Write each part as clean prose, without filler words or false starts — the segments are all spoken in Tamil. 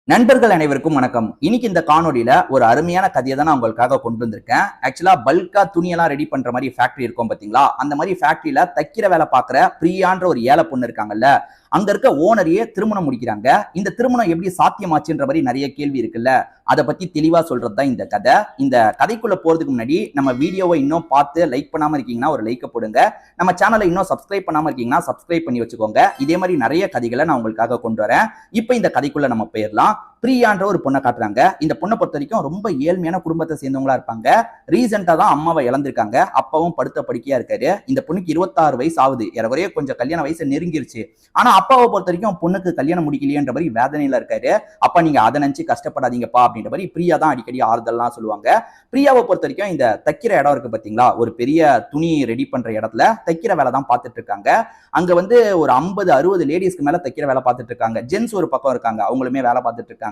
நண்பர்கள் அனைவருக்கும் வணக்கம். இன்னைக்கு இந்த காணொலியில ஒரு அருமையான கதையை தான் நான் உங்களுக்காக கொண்டு வந்திருக்கேன். ஆக்சுவலா பல்கா துணியெல்லாம் ரெடி பண்ற மாதிரி ஃபேக்டரி இருக்கும் பாத்தீங்களா, அந்த மாதிரி ஃபேக்டரியில தைக்கிற வேலை பாக்குற பிரியான்ற ஒரு ஏழை பொண்ணு இருக்காங்கல்ல, அங்க இருக்க ஓனரையே திருமணம் முடிக்கிறாங்க. இந்த திருமணம் எப்படி சாத்தியமாச்சுன்ற மாதிரி நிறைய கேள்வி இருக்குல்ல, அதை பத்தி தெளிவா சொல்றதுதான் இந்த கதை. இந்த கதைக்குள்ள போறதுக்கு முன்னாடி நம்ம வீடியோவை இன்னும் பார்த்து லைக் பண்ணாம இருக்கீங்கன்னா ஒரு லைக் போடுங்க. நம்ம சேனலை இன்னும் சப்ஸ்கிரைப் பண்ணாம இருக்கீங்கன்னா சப்ஸ்கிரைப் பண்ணி வச்சுக்கோங்க. இதே மாதிரி நிறைய கதைகளை நான் உங்களுக்காக கொண்டு வரேன். இப்போ இந்த கதைக்குள்ள நம்ம போயிடலாம். பிரியான்ற ஒரு பொண்ணை காட்டுறாங்க. இந்த பொண்ணை பொறுத்த வரைக்கும் ரொம்ப ஏழ்மையான குடும்பத்தை சேர்ந்தவங்களா இருப்பாங்க. ரீசெண்டா தான் அம்மாவை இழந்திருக்காங்க. அப்பாவும் படுத்த படுக்கையா இருக்காரு. இந்த பொண்ணுக்கு 26 வயசு ஆகுது. ஏறவரையே கொஞ்சம் கல்யாண வயசு நெருங்கிருச்சு. ஆனா அப்பாவை பொறுத்த வரைக்கும் பொண்ணுக்கு கல்யாணம் முடிக்கலையன்ற மாதிரி வேதனையில இருக்காரு. அப்பா நீங்க அதை நினைச்சு கஷ்டப்படாதீங்கப்பா அப்படின்ற மாதிரி பிரியா தான் அடிக்கடி ஆறுதல்லாம் சொல்லுவாங்க. பிரியாவை பொறுத்த வரைக்கும் இந்த தைக்கிற இடம் இருக்கு பாத்தீங்களா, ஒரு பெரிய துணி ரெடி பண்ற இடத்துல தைக்கிற வேலை தான் பார்த்துட்டு இருக்காங்க. அங்க வந்து ஒரு 50-60 லேடிஸ்க்கு மேல தைக்கிற வேலை பார்த்துட்டு இருக்காங்க. ஜென்ஸ் ஒரு பக்கம் இருக்காங்க, அவங்களுமே வேலை பார்த்துட்டு இருக்காங்க.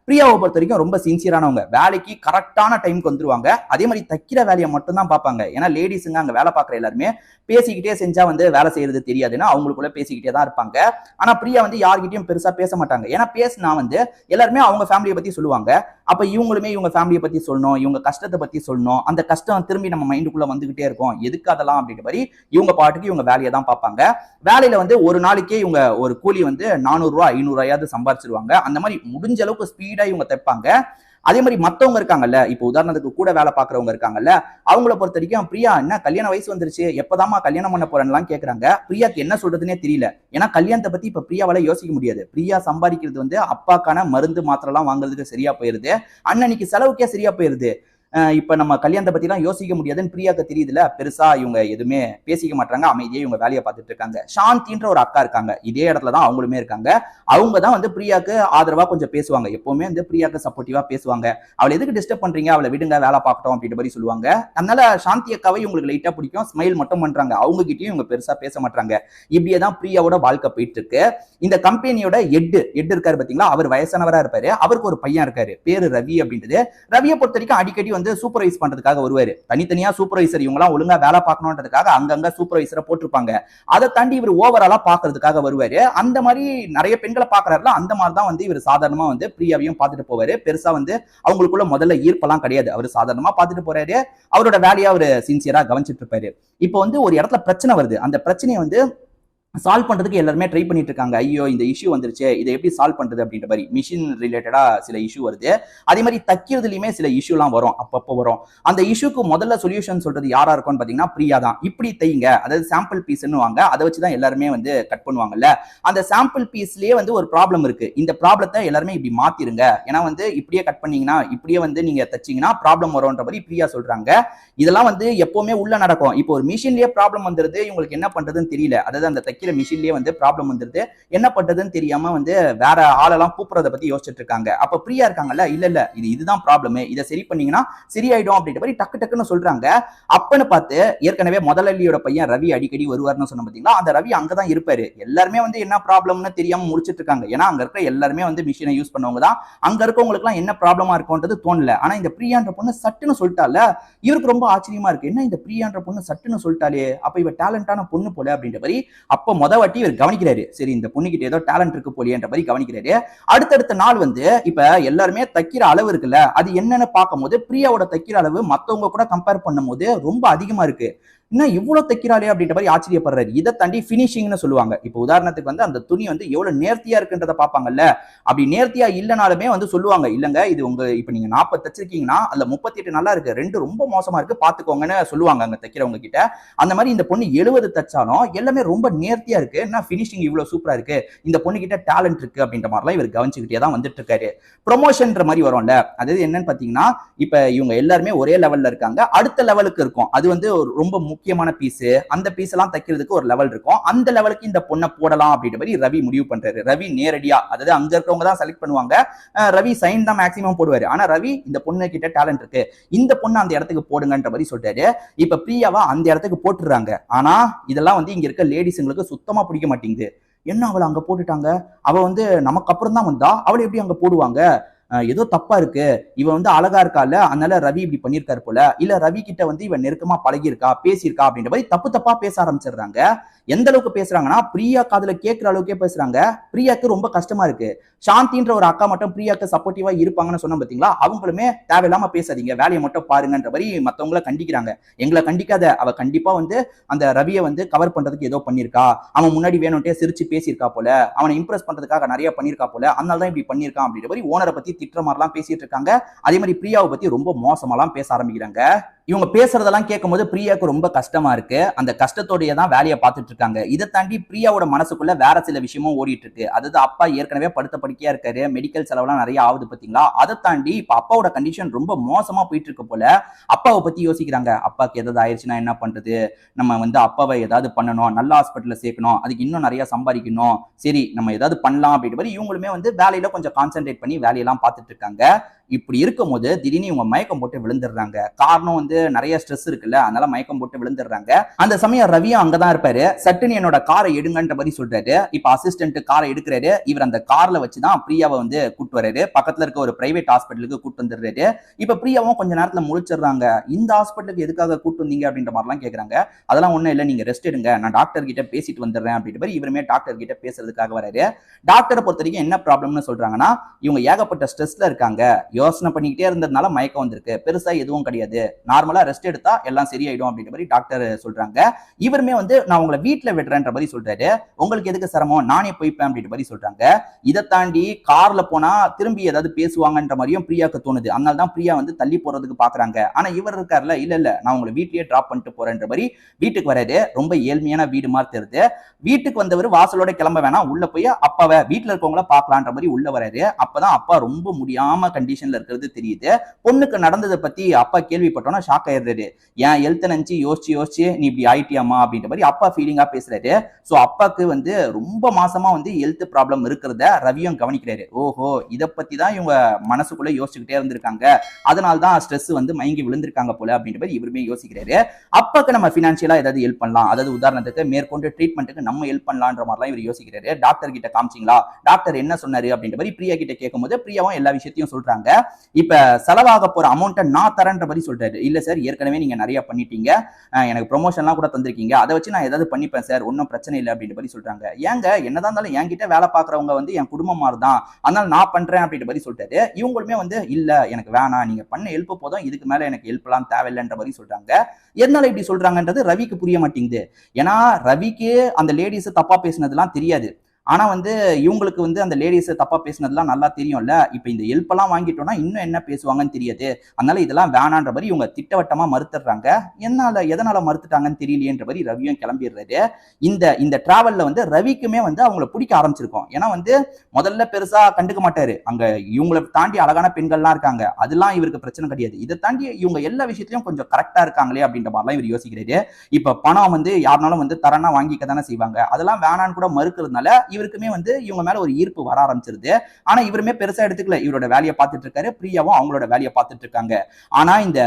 பிரியாவை பொறுத்த வரைக்கும் ரொம்ப சின்சியரானவங்க. வேலைக்கு கரெக்டான டைமுக்கு வந்துருவாங்க. அதே மாதிரி தைக்கிற வேலையை மட்டும் தான் பார்ப்பாங்க. ஏன்னா லேடிஸுங்க அங்க வேலை பார்க்குற எல்லாருமே பேசிக்கிட்டே செஞ்சா வந்து வேலை செய்யறது தெரியாதுன்னா அவங்களுக்குள்ள பேசிக்கிட்டே தான் இருப்பாங்க. ஆனா பிரியா வந்து யார்கிட்டயும் பெருசா பேச மாட்டாங்க. ஏன்னா பேசினா வந்து எல்லாருமே அவங்க ஃபேமிலியை பத்தி சொல்லுவாங்க. அப்ப இவங்களுமே இவங்க ஃபேமிலியை பத்தி சொல்லணும், இவங்க கஷ்டத்தை பத்தி சொல்லணும். அந்த கஷ்டம் திரும்பி நம்ம மைண்டுக்குள்ள வந்துகிட்டே இருக்கும். எதுக்கு அதெல்லாம் அப்படின்ற மாதிரி இவங்க பாட்டுக்கு இவங்க வேலையை தான் பார்ப்பாங்க. வேலையில வந்து ஒரு நாளைக்கே இவங்க ஒரு கூலி வந்து 400 ரூபாய் 500 ரூபாயாவது சம்பாதிச்சிருவாங்க. அந்த மாதிரி முடிஞ்ச அளவுக்கு ஸ்பீடா இவங்க தைப்பாங்க. அதே மாதிரி மத்தவங்க இருக்காங்கல்ல, இப்போ உதாரணத்துக்கு கூட வேலை பாக்குறவங்க இருக்காங்கல்ல, அவங்கள பொறுத்த வரைக்கும் பிரியா என்ன கல்யாண வயசு வந்துருச்சு, எப்பதாமா கல்யாணம் பண்ண போறேன்னு கேக்குறாங்க. பிரியாக்கு என்ன சொல்றதுன்னே தெரியல. ஏன்னா கல்யாணத்தை பத்தி இப்ப பிரியாவால யோசிக்க முடியாது. பிரியா சம்பாதிக்கிறது வந்து அப்பாக்கான மருந்து மாத்திரை எல்லாம் வாங்குறதுக்கு சரியா போயிருது. அண்ணனுக்கு செலவுக்கே சரியா போயிருது. இப்ப நம்ம கல்யாணத்தை பத்தி எல்லாம் யோசிக்க முடியாதுன்னு பிரியாக்கு தெரியுதுல. பெருசா இவங்க எதுவுமே பேசிக்க மாட்டாங்க. அமைதியா இவங்க வேலையை பார்த்துட்டு இருக்காங்க. சாந்தின்ற ஒரு அக்கா இருக்காங்க. இதே இடத்துல தான் அவங்களுமே இருக்காங்க. அவங்க தான் வந்து பிரியாக்கு ஆதரவா கொஞ்சம் பேசுவாங்க. எப்பவுமே வந்து பிரியாக்கு சப்போர்ட்டிவா பேசுவாங்க. அவளை எதுக்கு டிஸ்டர்ப் பண்றீங்க, அவளை விடுங்க, வேலை பார்க்கட்டும் அப்படின்ற மாதிரி சொல்லுவாங்க. அதனால சாந்தி அக்காவை இவங்களுக்கு லைட்டா பிடிக்கும். ஸ்மைல் மட்டும் பண்றாங்க. அவங்க கிட்டயும் இவங்க பெருசா பேச மாட்டாங்க. இப்படியே தான் பிரியாவோட வாழ்க்கை போயிட்டு இருக்கு. இந்த கம்பெனியோட ஹெட் இருக்காரு பாத்தீங்களா, அவர் வயசானவரா இருப்பாரு. அவருக்கு ஒரு பையன் இருக்காரு, பேரு ரவி அப்படின்றது. ரவியை பொறுத்த வரைக்கும் அடிக்கடி வந்து சூப்பர்வைஸ் பண்றதுக்காக வருவாரு. தனித்தனியா சூப்பர்வைசர் இவங்கலாம் ஒழுங்கா வேலை பார்க்கணும்ன்றதுக்காக அங்கங்க சூப்பர்வைசரை போட்டிருப்பாங்க. அதை தாண்டி இவர் ஓவராலா பாக்குறதுக்காக வருவாரு. அந்த மாதிரி நிறைய பெண்களை பாக்குறாருல, அந்த மாதிரி தான் வந்து இவர் சாதாரணமா வந்து பிரியாவையும் பார்த்துட்டு போவாரு. பெருசா வந்து அவங்களுக்குள்ள முதல்ல ஈர்ப்பெல்லாம் கிடையாது. அவர் சாதாரணமா பார்த்துட்டு போறாரு. அவரோட வேலையா அவர் சின்சியரா கவனிச்சிட்டு இருப்பாரு. இப்போ வந்து ஒரு இடத்துல பிரச்சனை வருது. அந்த பிரச்சனையை வந்து சால்வ் பண்றதுக்கு எல்லாருமே ட்ரை பண்ணிட்டு இருக்காங்க. ஐயோ இந்த இஷ்யூ வந்துருச்சு, இதை எப்படி சால்வ் பண்றது அப்படின்ற மாதிரி மிஷின் ரிலேட்டடா சில இஷ்யூ வருது. அதே மாதிரி தைக்கிறதுலயுமே சில இஷ்யூலாம் வரும், அப்பப்போ வரும். அந்த இஷ்யூக்கு முதல்ல சொல்யூஷன் சொல்றது யாரா இருக்கும்னு பாத்தீங்கன்னா பிரியா தான். இப்படி தைங்க, அதாவது சாம்பிள் பீஸ்ன்னு வாங்க, அதை வச்சுதான் எல்லாருமே வந்து கட் பண்ணுவாங்கல்ல. அந்த சாம்பிள் பீஸ்லயே வந்து ஒரு ப்ராப்ளம் இருக்கு. இந்த ப்ராப்ளத்தை எல்லாருமே இப்படி மாத்திருங்க, ஏன்னா வந்து இப்படியே கட் பண்ணீங்கன்னா இப்படியே வந்து நீங்க தச்சீங்கன்னா ப்ராப்ளம் வரும்ன்ற மாதிரி பிரியா சொல்றாங்க. இதெல்லாம் வந்து எப்பவுமே உள்ள நடக்கும். இப்போ ஒரு மிஷின்லயே ப்ராப்ளம் வந்துருது, இவங்களுக்கு என்ன பண்றதுன்னு தெரியல. அதாவது அந்த தைக்கிற மிஷின்லயே வந்து ப்ராப்ளம் வந்துருது, என்ன பண்றதுன்னு தெரியாம வந்து வேற ஆளெல்லாம் கூப்பிடுறத பத்தி யோசிச்சுட்டு இருக்காங்க. அப்ப பிரியா இருக்காங்கல்ல, இல்ல இதுதான் ப்ராப்ளம், இதை சரி பண்ணீங்கன்னா சரியாயிடும் அப்படின்ற மாதிரி டக்கு டக்குன்னு சொல்றாங்க. அப்பன்னு பார்த்து ஏற்கனவே முதலாளியோட பையன் ரவி அடிக்கடி வருவார்னு சொன்ன பாத்தீங்களா, அந்த ரவி அங்கதான் இருப்பாரு. எல்லாருமே வந்து என்ன ப்ராப்ளம்னு தெரியாம முடிச்சிட்டு இருக்காங்க. ஏன்னா அங்க இருக்க எல்லாருமே வந்து மிஷினை யூஸ் பண்ணவங்க தான். அங்க இருக்கவங்களுக்கு எல்லாம் என்ன ப்ராப்ளமா இருக்கும்ன்றது தோணல. ஆனா இந்த பிரியான்ற பொண்ணு சட்டுன்னு சொல்லிட்டால, இவருக்கு ரொம்ப ஆச்சரியமா இருக்கு. என்ன இந்த பிரியான்ற பொண்ணு சட்டுன்னு சொல்லிட்டாலே, அப்ப இவ டேலண்டான பொண்ணு போல அப்படின்ற மாதிரி அப்ப வாட்டி இவர் கவனிக்கிறாரு. சரி இந்த பொண்ணு கிட்ட ஏதோ டேலண்ட் இருக்கு போலியன்ற மாதிரி கவனிக்கிறாரு. அடுத்தடுத்த நாள் வந்து இப்ப எல்லாருமே தைக்கிற அளவு இருக்குல்ல, அது என்னன்னு பார்க்கும்போது பிரியாவோட தைக்கிற அளவு மத்தவங்க கூட கம்பேர் பண்ணும்போது ரொம்ப அதிகமா இருக்கு. இன்னும் இவ்வளவு தைக்கிறாளே அப்படின்ற மாதிரி ஆச்சரியப்படுறாரு. இதை தாண்டி பினிஷிங்னு சொல்லுவாங்க. இப்போ உதாரணத்துக்கு வந்து அந்த துணி வந்து எவ்வளவு நேர்த்தியா இருக்குன்றத பார்ப்பாங்கல்ல, அப்படி நேர்த்தியா இல்லைனாலுமே வந்து சொல்லுவாங்க, இல்லங்க இது உங்க இப்ப நீங்க 40 தச்சிருக்கீங்கன்னா அதுல 38 நல்லா இருக்கு, 2 ரொம்ப மோசமா இருக்கு, பாத்துக்கோங்கன்னு சொல்லுவாங்க அங்க தைக்கிறவங்க கிட்ட. அந்த மாதிரி இந்த பொண்ணு 70 தச்சாலும் எல்லாமே ரொம்ப நேர்த்தியா இருக்கு, என்ன பினிஷிங் இவ்வளவு சூப்பரா இருக்கு, இந்த பொண்ணு கிட்ட டேலண்ட் இருக்கு அப்படின்ற மாதிரிலாம் இவர் கவனிச்சுக்கிட்டே தான் வந்துட்டு இருக்காரு. ப்ரொமோஷன்ற மாதிரி வரும்ல, அதாவது என்னன்னு பாத்தீங்கன்னா இப்ப இவங்க எல்லாருமே ஒரே லெவல்ல இருக்காங்க, அடுத்த லெவலுக்கு இருக்கும். அது வந்து ரொம்ப முக்கியமான பீஸ். அந்த பீஸ் எல்லாம் தைக்கிறதுக்கு ஒரு லெவல் இருக்கும். அந்த லெவலுக்கு இந்த பொண்ணை போடலாம் அப்படின்ற மாதிரி ரவி முடிவு பண்றாரு. ரவி நேரடியா, அதாவது அங்க இருக்கவங்க தான் செலக்ட் பண்ணுவாங்க, ரவி சைன் தான் மேக்ஸிமம் போடுவாரு. ஆனா ரவி இந்த பொண்ணு கிட்ட டேலண்ட் இருக்கு, இந்த பொண்ணு அந்த இடத்துக்கு போடுங்கன்ற மாதிரி சொல்றாரு. இப்ப பிரியாவா அந்த இடத்துக்கு போட்டுறாங்க. ஆனா இதெல்லாம் வந்து இங்க இருக்க லேடிஸுங்களுக்கு சுத்தமா பிடிக்க மாட்டேங்குது. என்ன அவளை அங்க போட்டுட்டாங்க, அவ வந்து நமக்கு அப்புறம் தான் வந்தா, அவளை எப்படி அங்க போடுவாங்க, ஏதோ தப்பா இருக்கு, இவன் வந்து அழகா இருக்கால, அதனால ரவி இப்படி பண்ணிருக்காரு போல, இல்ல ரவி கிட்ட வந்து இவன் நெருக்கமா பழகிருக்கா, பேசியிருக்கா அப்படின்ற மாதிரி தப்பு தப்பா பேச ஆரம்பிச்சிடுறாங்க. எந்த அளவுக்கு பேசுறாங்கன்னா பிரியா காதுல கேட்கிற அளவுக்கே பேசுறாங்க. பிரியாக்கு ரொம்ப கஷ்டமா இருக்கு. சாந்தின்ற ஒரு அக்கா மட்டும் பிரியாக்கு சப்போர்ட்டிவா இருப்பாங்கன்னு சொன்ன பாத்தீங்களா, அவங்களுமே தேவையில்லாம பேசாதீங்க, வேலையை மட்டும் பாருங்கன்ற மாதிரி மத்தவங்கள கண்டிக்கிறாங்க. எங்களை கண்டிக்காத, அவ கண்டிப்பா வந்து அந்த ரவியை வந்து கவர் பண்றதுக்கு ஏதோ பண்ணிருக்கா, அவன் முன்னாடி வேணும்ட்டே சிரிச்சு பேசியிருக்கா போல, அவனை இம்ப்ரெஸ் பண்றதுக்காக நிறைய பண்ணிருக்கா போல, அதனால தான் இப்படி பண்ணிருக்கான் அப்படின்ற மாதிரி ஓனரை பத்தி திட்டுற மாதிரிலாம் பேசிட்டு இருக்காங்க. அதே மாதிரி பிரியாவை பத்தி ரொம்ப மோசமாலாம் பேச ஆரம்பிக்கிறாங்க. இவங்க பேசுறதெல்லாம் கேட்கும்போது பிரியாவுக்கு ரொம்ப கஷ்டமா இருக்கு. அந்த கஷ்டத்தோடயே தான் வேலையை பார்த்துட்டு இருக்காங்க. இதை தாண்டி பிரியாவோட மனசுக்குள்ள வேற சில விஷயமும் ஓடிட்டு இருக்கு. அதாவது அப்பா ஏற்கனவே படுத்த படுக்கையா இருக்காரு, மெடிக்கல் செலவுலாம் நிறைய ஆகுது பாத்தீங்களா. அதை தாண்டி இப்ப அப்பாவோட கண்டிஷன் ரொம்ப மோசமா போயிட்டு இருக்கு போல. அப்பாவை பத்தி யோசிக்கிறாங்க. அப்பாவுக்கு ஏதாவது ஆயிடுச்சுன்னா என்ன பண்றது, நம்ம வந்து அப்பாவை ஏதாவது பண்ணணும், நல்ல ஹாஸ்பிட்டல்ல சேர்க்கணும், அதுக்கு இன்னும் நிறைய சம்பாதிக்கணும், சரி நம்ம ஏதாவது பண்ணலாம் அப்படின்ற மாதிரி இவங்களுமே வந்து வேலையில கொஞ்சம் கான்சென்ட்ரேட் பண்ணி வேலையெல்லாம் பார்த்துட்டு இருக்காங்க. இப்படி இருக்கும் போது திடீர்னு இவங்க மயக்கம் போட்டு விழுந்துடுறாங்க. காரணம் வந்து நிறைய ஸ்ட்ரெஸ் இருக்குல்ல, அதனால மயக்கம் போட்டு விழுந்துடுறாங்க. அந்த சமயம் ரவியும் அங்கதான் இருப்பாரு. சட்டுன்னு என்னோட காரை எடுங்கன்ற மாதிரி சொல்றாரு. இப்ப அசிஸ்டன்ட் காரை எடுக்கிறாரு. இவர் அந்த கார்ல வச்சுதான் பிரியாவை வந்து கூட்டு வர்றாரு. பக்கத்துல இருக்க ஒரு பிரைவேட் ஹாஸ்பிட்டலுக்கு கூட்டு வந்துடுறாரு. இப்ப பிரியாவும் கொஞ்ச நேரத்துல முழிச்சிடுறாங்க. இந்த ஹாஸ்பிட்டலுக்கு எதுக்காக கூட்டு வந்தீங்க அப்படின்ற மாதிரிலாம் கேக்குறாங்க. அதெல்லாம் ஒண்ணும் இல்ல, நீங்க ரெஸ்ட் எடுங்க, நான் டாக்டர் கிட்ட பேசிட்டு வந்துடுறேன் அப்படின்ற மாதிரி இவருமே டாக்டர் கிட்ட பேசுறதுக்காக வராரு. டாக்டரை பொறுத்த வரைக்கும் என்ன ப்ராப்ளம்னு சொல்றாங்கன்னா, இவங்க ஏகப்பட்ட ஸ்ட்ரெஸ்ல இருக்காங்க, யோசனை பண்ணிக்கிட்டே இருந்ததுனால மயக்கம் வந்திருக்கு, பெருசா எதுவும் கிடையாது, நார்மலா ரெஸ்ட் எடுத்தா எல்லாம் சரியாயிடும் அப்படின்ற மாதிரி டாக்டர் சொல்றாங்க. இவருமே வந்து நான் உங்களை வீட்டுல விடுறேன்ற மாதிரி சொல்றாரு. உங்களுக்கு எதுக்கு சிரமம், நானே போய்ப்பேன் அப்படின்ற மாதிரி சொல்றாங்க. இதை தாண்டி கார்ல போனா திரும்பி ஏதாவது பேசுவாங்கன்ற மாதிரியும் பிரியாக்கு தோணுது. அதனால தான் பிரியா வந்து தள்ளி போறதுக்கு பாக்குறாங்க. ஆனா இவர் இருக்காருல, இல்ல இல்ல நான் உங்களை வீட்லயே டிராப் பண்ணிட்டு போறேன்ற மாதிரி வீட்டுக்கு வராரு. ரொம்ப ஏழ்மையான வீடு மாதிரி தெரியுது. வீட்டுக்கு வந்தவர் வாசலோட கிளம்ப வேணாம், உள்ள போய் அப்பாவை வீட்டுல இருக்கவங்கள பாக்கலான்ற மாதிரி உள்ள வராரு. அப்பதான் அப்பா ரொம்ப முடியாம கண்டிஷன்ல இருக்கிறது தெரியுது. பொண்ணுக்கு நடந்ததை பத்தி அப்பா கேள்விப்பட்டோன்னா ஷாக் ஆயிடுறாரு. ஏன் ஹெல்த் நினைச்சு யோசிச்சு யோசிச்சு நீ இப்படி ஆயிட்டியாமா அப்படின்ற மாதிரி அப்பா ஃபீலிங்கா பேசுறாரு. சோ அப்பாக்கு வந்து ரொம்ப மாசமா வந்து ஹெல்த் ப்ராப்ளம் இருக்கிறத ரவியும் கவனிக்கிறாரு. ஓஹோ, இதை பத்தி தான் இவங்க மனசுக்குள்ள யோசிச்சுக்கிட்டே இருந்திருக்காங்க, அதனால தான் ஸ்ட்ரெஸ் வந்து மயங்கி விழுந்திருக்காங்க போல அப்படின்ற மாதிரி இவருமே யோசிக்கிறாரு. அப்பாக்கு நம்ம பினான்சியலா ஏதாவது ஹெல்ப் பண்ணலாம், அதாவது உதாரணத்துக்கு மேற்கொண்டு ட்ரீட்மெண்ட்டுக்கு நம்ம ஹெல்ப் பண்ணலான்ற மாதிரிலாம் இவர் யோசிக்கிறாரு. டாக்டர் கிட்ட காமிச்சிங்களா, டாக்டர் என்ன சொன்னாரு அப்படின்ற மாதிரி பிரியா கிட்ட கேட்கும்போது பிரியாவும் எல்லா விஷயத்தையும் சொல்றாங்க. இப்ப செலவாக போற அமௌண்ட்டை நான் தரேன்ற மாதிரி சொல்றாரு. இல்ல சார், ஏற்கனவே நீங்க நிறைய பண்ணிட்டீங்க, எனக்கு ப்ரொமோஷன்லாம் கூட தந்திருக்கீங்க, அதை வச்சு நான் ஏதாவது பண்ணிப்பேன் சார், ஒன்றும் பிரச்சனை இல்லை அப்படின்ற மாதிரி சொல்றாங்க. ஏங்க என்னதான் இருந்தாலும் என்கிட்ட வேலை பார்க்குறவங்க வந்து என் குடும்பம் மாதிரி தான், அதனால நான் பண்றேன் அப்படின்ற மாதிரி சொல்றாரு. இவங்களுமே வந்து இல்ல எனக்கு வேணாம், நீங்க பண்ண ஹெல்ப் போதும், இதுக்கு மேல எனக்கு ஹெல்ப் எல்லாம் தேவையில்லைன்ற மாதிரி சொல்றாங்க. எதனால இப்படி சொல்றாங்கன்றது ரவிக்கு புரிய மாட்டேங்குது. ஏன்னா ரவிக்கு அந்த லேடிஸ் தப்பா பேசினதுலாம் தெரியாது. ஆனா வந்து இவங்களுக்கு வந்து அந்த லேடிஸ் தப்பா பேசினதுலாம் நல்லா தெரியும்ல. இப்ப இந்த ஹெல்ப் எல்லாம் வாங்கிட்டோம்னா இன்னும் என்ன பேசுவாங்கன்னு தெரியாது, அதனால இதெல்லாம் வேணான்ற மாதிரி இவங்க திட்டவட்டமா மறுத்துடுறாங்க. எதனால மறுத்துட்டாங்கன்னு தெரியலையேன்ற மாதிரி ரவியும் கிளம்பிடுறாரு. இந்த இந்த டிராவல்ல வந்து ரவிக்குமே வந்து அவங்களை பிடிக்க ஆரம்பிச்சிருக்கும். ஏன்னா வந்து முதல்ல பெருசா கண்டுக்க மாட்டாரு, அங்க இவங்களை தாண்டி அழகான பெண்கள்லாம் இருக்காங்க, அதெல்லாம் இவருக்கு பிரச்சனை கிடையாது. இதை தாண்டி இவங்க எல்லா விஷயத்திலயும் கொஞ்சம் கரெக்டா இருக்காங்களே அப்படின்ற மாதிரிலாம் இவர் யோசிக்கிறாரு. இப்ப பணம் வந்து யாருனாலும் வந்து தரனா வாங்கிக்க தானே செய்வாங்க, அதெல்லாம் வேணான்னு கூட மறுக்கிறதுனால இவருக்குமே வந்து இவங்க மேல ஒரு ஈர்ப்பு வர ஆரம்பிச்சிருது. ஆனா இவருமே பெருசா எடுத்துக்கல, இவரோட வேலையை பார்த்துட்டு இருக்காரு, பிரியாவும் அவங்களோட வேலையை பார்த்துட்டு இருக்காங்க. ஆனா இந்த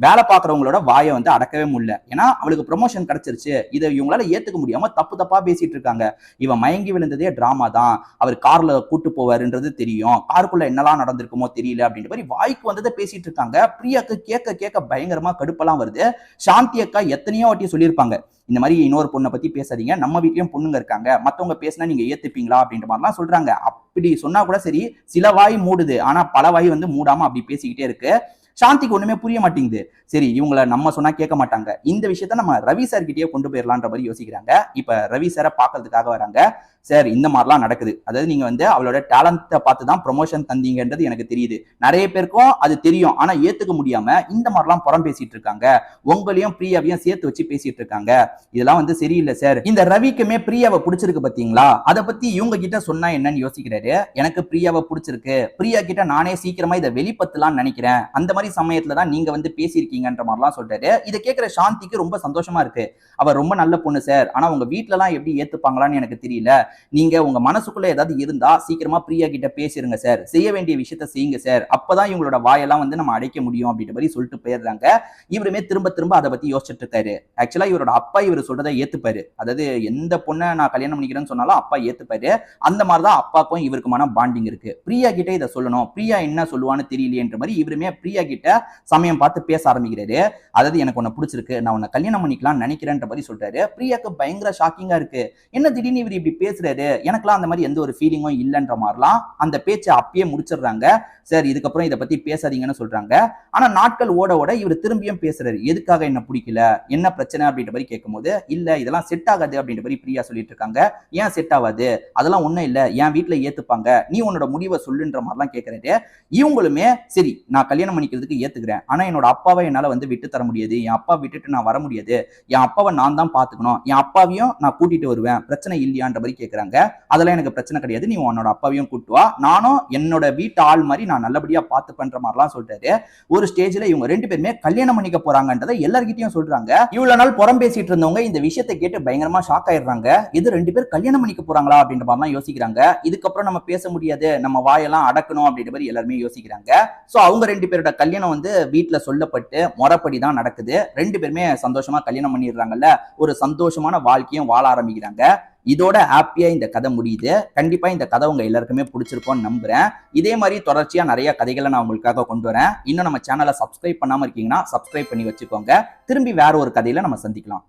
வேலை பார்க்கறவங்களோட வாயை வந்து அடக்கவே முடியல. ஏன்னா அவளுக்கு ப்ரொமோஷன் கிடைச்சிருச்சு, இதை இவங்களால ஏத்துக்க முடியாம தப்பு தப்பா பேசிட்டு இருக்காங்க. இவன் மயங்கி விழுந்ததே டிராமா தான், அவர் கார்ல கூட்டு போவாருன்றது தெரியும், காருக்குள்ள என்னெல்லாம் நடந்திருக்குமோ தெரியல அப்படின்ற மாதிரி வாய்க்கு வந்ததை பேசிட்டு இருக்காங்க. பிரியாக்கு கேட்க கேட்க பயங்கரமா கடுப்பெல்லாம் வருது. சாந்தி அக்கா எத்தனையோ வாட்டி சொல்லியிருப்பாங்க, இந்த மாதிரி இன்னொரு பொண்ணை பத்தி பேசாதீங்க, நம்ம வீட்லயும் பொண்ணுங்க இருக்காங்க, மத்தவங்க பேசினா நீங்க ஏத்துப்பீங்களா அப்படின்ற மாதிரிலாம் சொல்றாங்க. அப்படி சொன்னா கூட சரி, சில வாய் மூடுது, ஆனா பல வாய் வந்து மூடாம அப்படி பேசிக்கிட்டே இருக்கு. சாந்திக்கு ஒண்ணுமே புரிய மாட்டேங்குது. சரி, இவங்களை நம்ம சொன்னா கேட்க மாட்டாங்க, இந்த விஷயத்த நம்ம ரவி சார் கிட்டயே கொண்டு போயிடலான்ற மாதிரி யோசிக்கிறாங்க. இப்ப ரவி சாரை பாக்குறதுக்காக வராங்க. சார், இந்த மாதிரிலாம் நடக்குது, அதாவது நீங்க வந்து அவளோட டேலண்ட்டை பார்த்து தான் ப்ரொமோஷன் தந்தீங்கன்றது எனக்கு தெரியுது, நிறைய பேருக்கும் அது தெரியும், ஆனா ஏத்துக்க முடியாம இந்த மாதிரிலாம் புறம் பேசிட்டு இருக்காங்க, உங்களையும் பிரியாவையும் சேர்த்து வச்சு பேசிட்டு இருக்காங்க, இதெல்லாம் வந்து சரியில்லை சார். இந்த ரவிக்குமே பிரியாவை பிடிச்சிருக்கு பாத்தீங்களா, அதை பத்தி இவங்க கிட்ட சொன்னா என்னன்னு யோசிக்கிறாரு. எனக்கு பிரியாவை பிடிச்சிருக்கு, பிரியா கிட்ட நானே சீக்கிரமா இதை வெளிப்படுத்தலாம்னு நினைக்கிறேன், அந்த மாதிரி சமயத்துல தான் நீங்க வந்து பேசியிருக்கீங்கன்ற மாதிரிலாம் சொல்றாரு. இதை கேட்கிற சாந்திக்கு ரொம்ப சந்தோஷமா இருக்கு. அவ ரொம்ப நல்ல பொண்ணு சார், ஆனா உங்க வீட்டுல எல்லாம் எப்படி ஏத்துப்பாங்களான்னு எனக்கு தெரியல, நீங்க உங்க மனசுக்குள்ள ஏதாவது இருந்தா சீக்கிரமா பிரியா கிட்ட பேசிருங்க சார், செய்ய வேண்டிய விஷயத்த செய்யுங்க சார், அப்பதான் இவங்களோட வாயெல்லாம் வந்து நம்ம அடைக்க முடியும் அப்படின்ற மாதிரி சொல்லிட்டு போயிடுறாங்க. இவருமே திரும்ப திரும்ப அதை பத்தி யோசிச்சுட்டு இருக்காரு. ஆக்சுவலா இவரோட அப்பா இவர் சொல்றதை ஏத்துப்பாரு. அதாவது எந்த பொண்ணை நான் கல்யாணம் பண்ணிக்கிறேன்னு சொன்னாலும் அப்பா ஏத்துப்பாரு. அந்த மாதிரிதான் அப்பாக்கும் இவருக்குமான பாண்டிங் இருக்கு. பிரியா கிட்ட இதை சொல்லணும், பிரியா என்ன சொல்லுவான்னு தெரியலையேன்ற மாதிரி இவருமே பிரியா கிட்ட சமயம் பார்த்து பேச ஆரம்பிக்கிறாரு. அதாவது எனக்கு உன்னை பிடிச்சிருக்கு, நான் உன்னை கல்யாணம் பண்ணிக்கலாம் நினைக்கிறேன்ற மாதிரி சொல்றாரு. பிரியாக்கு பயங்கர ஷாக்கிங்கா இருக்கு. என்ன திடீர்னு இவர் இப்படி பேசுறாரு, எனக்குலாம் அந்த மாதிரி எந்த ஒரு ஃபீலிங்கும் இல்லைன்ற மாதிரிலாம் அந்த பேச்சை அப்பயே முடிச்சிடுறாங்க. சார் இதுக்கப்புறம் இதை பத்தி பேசாதீங்கன்னு சொல்றாங்க. ஆனா நாட்கள் ஓட ஓட இவர் திரும்பியும் பேசுறாரு. எதுக்காக என்ன பிடிக்கல, என்ன பிரச்சனை அப்படின்ற மாதிரி கேட்கும்போது, இல்ல இதெல்லாம் செட் ஆகாது அப்படின்ற மாதிரி பிரியா சொல்லிட்டு இருக்காங்க. ஏன் செட் ஆகாது, அதெல்லாம் ஒண்ணும் இல்ல, என் வீட்டுல ஏத்துப்பாங்க, நீ உன்னோட முடிவை சொல்லுன்ற மாதிரிலாம் கேட்கறாரு. இவங்களுமே சரி நான் கல்யாணம் பண்ணிக்கிறதுக்கு ஏத்துக்கிறேன், ஆனா என்னோட அப்பாவை என்னால வந்து விட்டு தர முடியாது, என் அப்பா விட்டுட்டு நான் வர முடியாது, என் அப்பாவை நான் தான் பாத்துக்கணும், என் அப்பாவையும் நான் கூட்டிட்டு வருவேன், பிரச்சனை இல்லையான்ற மாதிரி கேட்கறாங்க. அதெல்லாம் எனக்கு பிரச்சனை கிடையாது, நீ உன்னோட அப்பாவையும் கூட்டு வா, நானும் என்னோட வீட்டு ஆள் மாதிரி நான் நல்லபடியா பார்த்து பண்ற மாதிரிலாம் சொல்றாரு. ஒரு ஸ்டேஜ்ல இவங்க ரெண்டு பேருமே கல்யாணம் பண்ணிக்க போறாங்கன்றதை எல்லார்கிட்டயும் சொல்றாங்க. இவ்வளவு நாள் புறம் பேசிட்டு இருந்தவங்க இந்த விஷயத்தை கேட்டு பயங்கரமா ஷாக் ஆயிடுறாங்க. இது ரெண்டு பேர் கல்யாணம் பண்ணிக்க போறாங்களா அப்படின்ற மாதிரிலாம் யோசிக்கிறாங்க. இதுக்கப்புறம் நம்ம பேச முடியாது, நம்ம வாயெல்லாம் அடக்கணும் அப்படின்ற மாதிரி எல்லாருமே யோசிக்கிறாங்க. சோ அவங்க ரெண்டு பேரோட கல்யாணம் வந்து வீட்டுல சொல்லப்பட்டு முறைப்படி தான் நடக்குது. ரெண்டு பேருமே சந்தோஷமா கல்யாணம் பண்ணிடுறாங்கல்ல, ஒரு சந்தோஷமான வாழ்க்கையும் வாழ ஆரம்பிக்கிறாங்க. இதோட ஹாப்பியா இந்த கதை முடியுது. கண்டிப்பா இந்த கதை உங்க எல்லாருக்குமே பிடிச்சிருக்கும்னு நம்புறேன். இதே மாதிரி தொடர்ச்சியா நிறைய கதைகளை நான் உங்களுக்காக கொண்டு வரேன். இன்னும் நம்ம சேனலை சப்ஸ்கிரைப் பண்ணாம இருக்கீங்கன்னா சப்ஸ்கிரைப் பண்ணி வச்சுக்கோங்க. திரும்பி வேற ஒரு கதையில நம்ம சந்திக்கலாம்.